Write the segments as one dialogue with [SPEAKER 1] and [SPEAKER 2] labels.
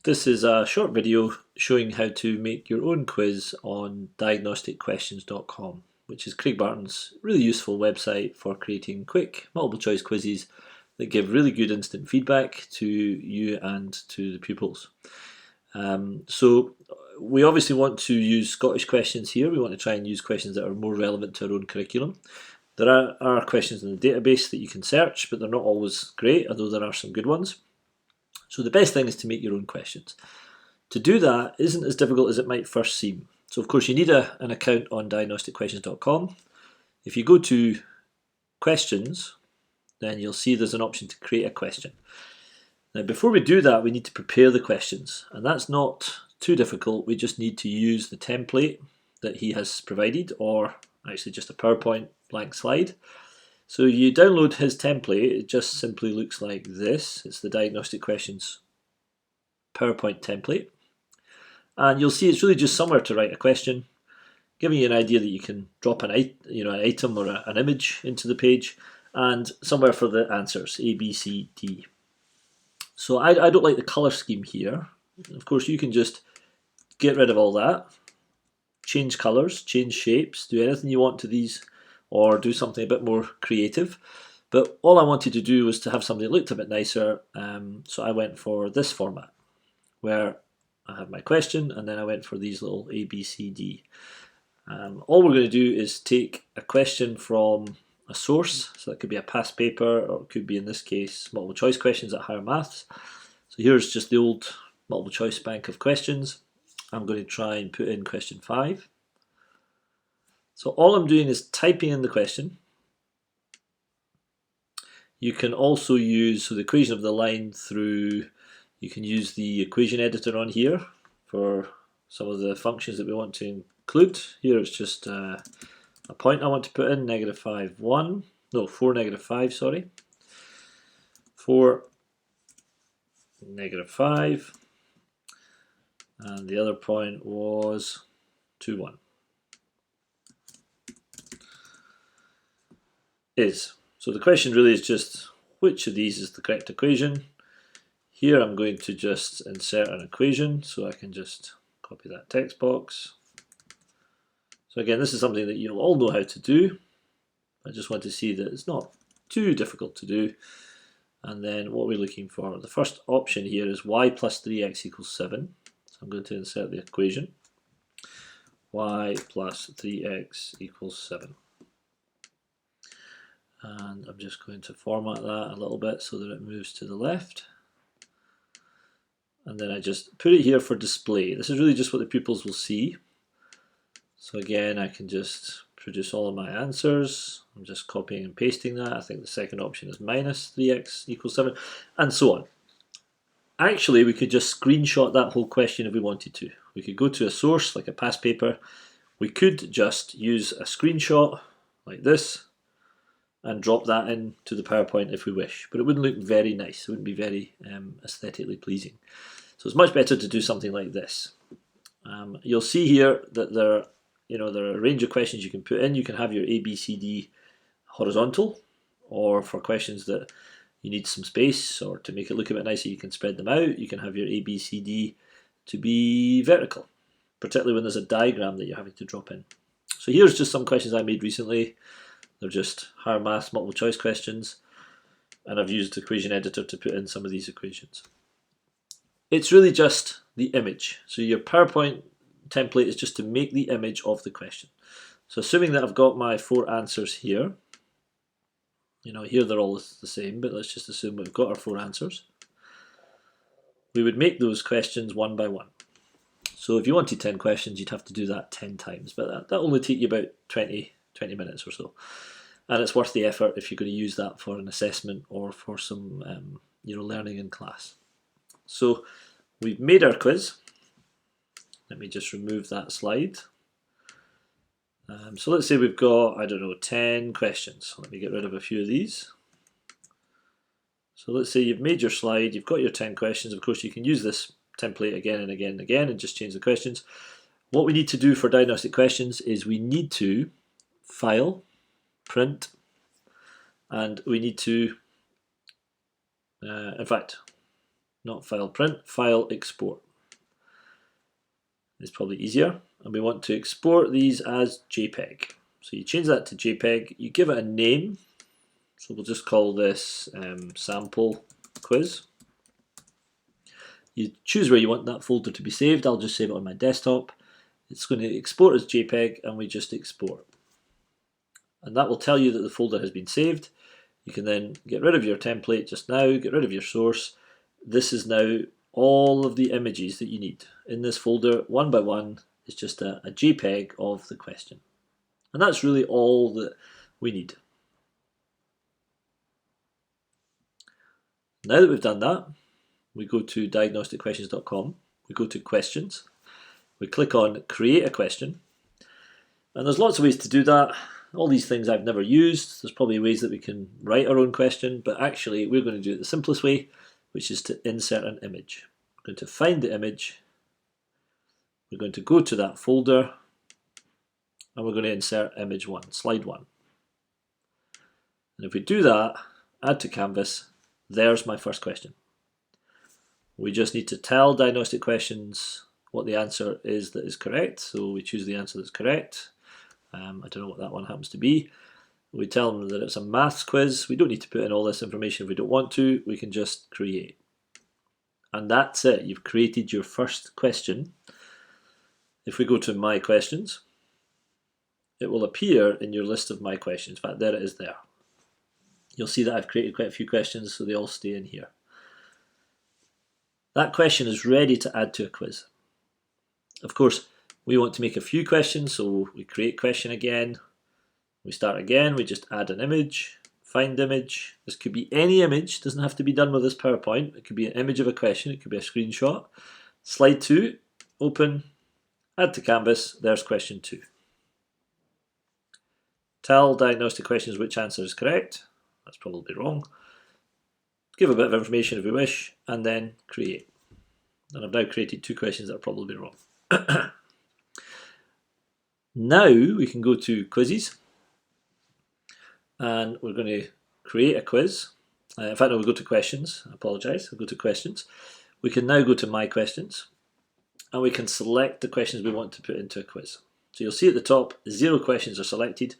[SPEAKER 1] This is a short video showing how to make your own quiz on diagnosticquestions.com, which is Craig Barton's really useful website for creating quick multiple choice quizzes that give really good instant feedback to you and to the pupils. So we obviously want to use Scottish questions here. We want to try and use questions that are more relevant to our own curriculum. There are questions in the database that you can search, but they're not always great, although there are some good ones. So the best thing is to make your own questions. To do that isn't as difficult as it might first seem. So of course you need an account on diagnosticquestions.com. If you go to questions, then you'll see there's an option to create a question. Now before we do that, we need to prepare the questions, and that's not too difficult. We just need to use the template that he has provided, or actually just a PowerPoint blank slide. So you download his template. It just simply looks like this. It's the Diagnostic Questions PowerPoint template. And you'll see it's really just somewhere to write a question, giving you an idea that you can drop an item or an image into the page, and somewhere for the answers, A, B, C, D. So I don't like the colour scheme here. Of course, you can just get rid of all that, change colours, change shapes, do anything you want to these, or do something a bit more creative. But all I wanted to do was to have something that looked a bit nicer, so I went for this format, where I have my question, and then I went for these little A, B, C, D. All we're going to do is take a question from a source, so that could be a past paper, or it could be, in this case, multiple choice questions at Higher Maths. So here's just the old multiple choice bank of questions. I'm going to try and put in question 5. So all I'm doing is typing in the question. You can also use the equation of the line through, you can use the equation editor on here for some of the functions that we want to include. Here it's just a point I want to put in, -5, 1. No, 4, -5, sorry. 4, -5. And the other point was 2, 1. So the question really is just which of these is the correct equation. Here I'm going to just insert an equation, so I can just copy that text box. So again, this is something that you'll all know how to do. I just want to see that it's not too difficult to do. And then what we're looking for, the first option here is y plus 3x equals 7. So I'm going to insert the equation. Y plus 3x equals 7. And I'm just going to format that a little bit so that it moves to the left. And then I just put it here for display. This is really just what the pupils will see. So again, I can just produce all of my answers. I'm just copying and pasting that. I think the second option is minus 3x equals 7, and so on. Actually, we could just screenshot that whole question if we wanted to. We could go to a source like a past paper. We could just use a screenshot like this and drop that into the PowerPoint if we wish, but it wouldn't look very nice. It wouldn't be very aesthetically pleasing. So it's much better to do something like this. You'll see here that there are a range of questions you can put in. You can have your A, B, C, D horizontal, or for questions that you need some space or to make it look a bit nicer, you can spread them out. You can have your A, B, C, D to be vertical, particularly when there's a diagram that you're having to drop in. So here's just some questions I made recently. They're just higher maths multiple choice questions, and I've used the equation editor to put in some of these equations. It's really just the image. So your PowerPoint template is just to make the image of the question. So assuming that I've got my 4 answers here, here they're all the same, but let's just assume we've got our 4 answers. We would make those questions one by one. So if you wanted 10 questions, you'd have to do that 10 times, but that only take you about 20 minutes or so. And it's worth the effort if you're going to use that for an assessment or for some learning in class. So we've made our quiz. Let me just remove that slide. So let's say we've got, 10 questions. Let me get rid of a few of these. So let's say you've made your slide, you've got your 10 questions. Of course, you can use this template again and again and again and just change the questions. What we need to do for diagnostic questions is we need to file, print, and we need to, not file print, file export. It's probably easier, and we want to export these as JPEG. So you change that to JPEG, you give it a name, so we'll just call this sample quiz. You choose where you want that folder to be saved. I'll just save it on my desktop. It's going to export as JPEG, and we just export. And that will tell you that the folder has been saved. You can then get rid of your template just now, get rid of your source. This is now all of the images that you need. In this folder, one by one, is just a JPEG of the question. And that's really all that we need. Now that we've done that, we go to diagnosticquestions.com, we go to questions, we click on create a question, and there's lots of ways to do that. All these things I've never used. There's probably ways that we can write our own question, but actually we're going to do it the simplest way, which is to insert an image. We're going to find the image, we're going to go to that folder, and we're going to insert image 1, slide 1. And if we do that, add to canvas, there's my first question. We just need to tell Diagnostic Questions what the answer is that is correct, so we choose the answer that's correct. I don't know what that one happens to be. We tell them that it's a maths quiz. We don't need to put in all this information if we don't want to. We can just create. And that's it. You've created your first question. If we go to My Questions, it will appear in your list of My Questions. In fact, there it is there. You'll see that I've created quite a few questions, so they all stay in here. That question is ready to add to a quiz. Of course, we want to make a few questions, so we create question again. We start again, we just add an image, find image. This could be any image, doesn't have to be done with this PowerPoint. It could be an image of a question, it could be a screenshot. Slide 2, open, add to canvas, there's question 2. Tell Diagnostic Questions which answer is correct. That's probably wrong. Give a bit of information if we wish, and then create. And I've now created 2 questions that are probably wrong. Now we can go to quizzes, and we're going to create a quiz. In fact, no, we'll go to questions. I apologise. We'll go to questions. We can now go to My Questions, and we can select the questions we want to put into a quiz. So you'll see at the top, 0 questions are selected.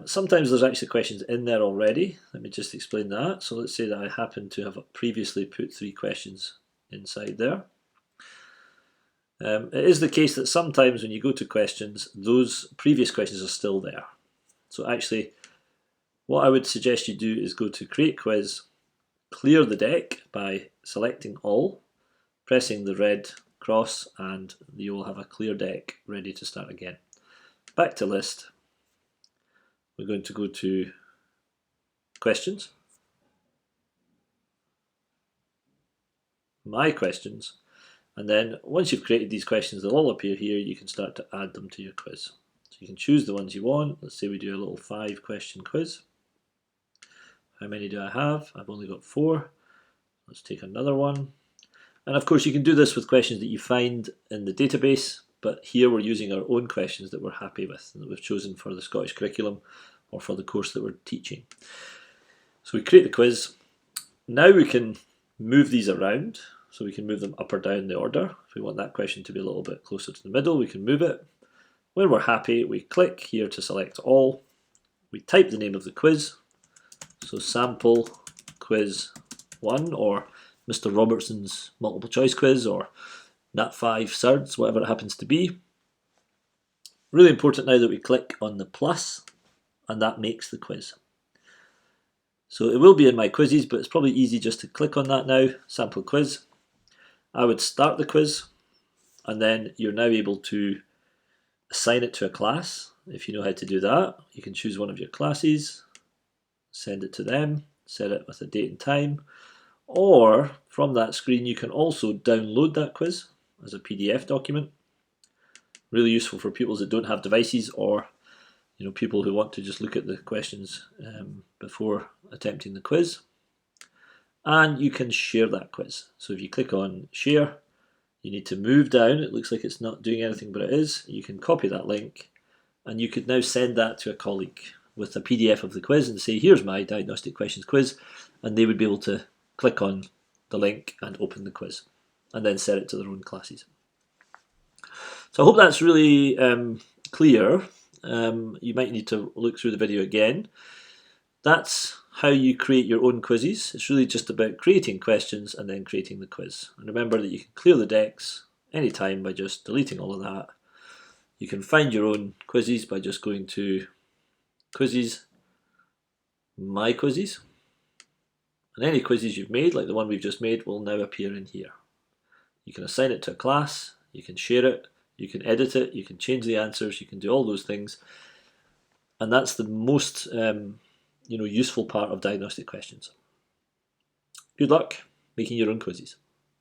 [SPEAKER 1] Sometimes there's actually questions in there already. Let me just explain that. So let's say that I happen to have previously put 3 questions inside there. It is the case that sometimes when you go to questions, those previous questions are still there. So actually, what I would suggest you do is go to Create Quiz, clear the deck by selecting All, pressing the red cross, and you will have a clear deck ready to start again. Back to List. We're going to go to Questions, My Questions, and then once you've created these questions, they'll all appear here. You can start to add them to your quiz. So you can choose the ones you want. Let's say we do a little 5-question quiz. How many do I have? I've only got 4. Let's take another one. And of course you can do this with questions that you find in the database, but here we're using our own questions that we're happy with and that we've chosen for the Scottish curriculum or for the course that we're teaching. So we create the quiz. Now we can move these around. So we can move them up or down the order. If we want that question to be a little bit closer to the middle, we can move it. When we're happy, we click here to select all. We type the name of the quiz. So sample quiz 1, or Mr. Robertson's multiple choice quiz, or Nat 5 SURDS, whatever it happens to be. Really important now that we click on the plus, and that makes the quiz. So it will be in My Quizzes, but it's probably easy just to click on that now, sample quiz. I would start the quiz, and then you're now able to assign it to a class. If you know how to do that, you can choose one of your classes, send it to them, set it with a date and time, or from that screen you can also download that quiz as a PDF document. Really useful for pupils that don't have devices, or people who want to just look at the questions before attempting the quiz. And you can share that quiz. So if you click on share, you need to move down. It looks like it's not doing anything, but it is. You can copy that link, and you could now send that to a colleague with a PDF of the quiz and say, here's my Diagnostic Questions quiz, and they would be able to click on the link and open the quiz, and then set it to their own classes. So I hope that's really clear. You might need to look through the video again. That's how you create your own quizzes. It's really just about creating questions and then creating the quiz. And remember that you can clear the decks anytime by just deleting all of that. You can find your own quizzes by just going to Quizzes, My Quizzes, and any quizzes you've made, like the one we've just made, will now appear in here. You can assign it to a class, you can share it, you can edit it, you can change the answers, you can do all those things, and that's the most useful part of diagnostic questions. Good luck making your own quizzes.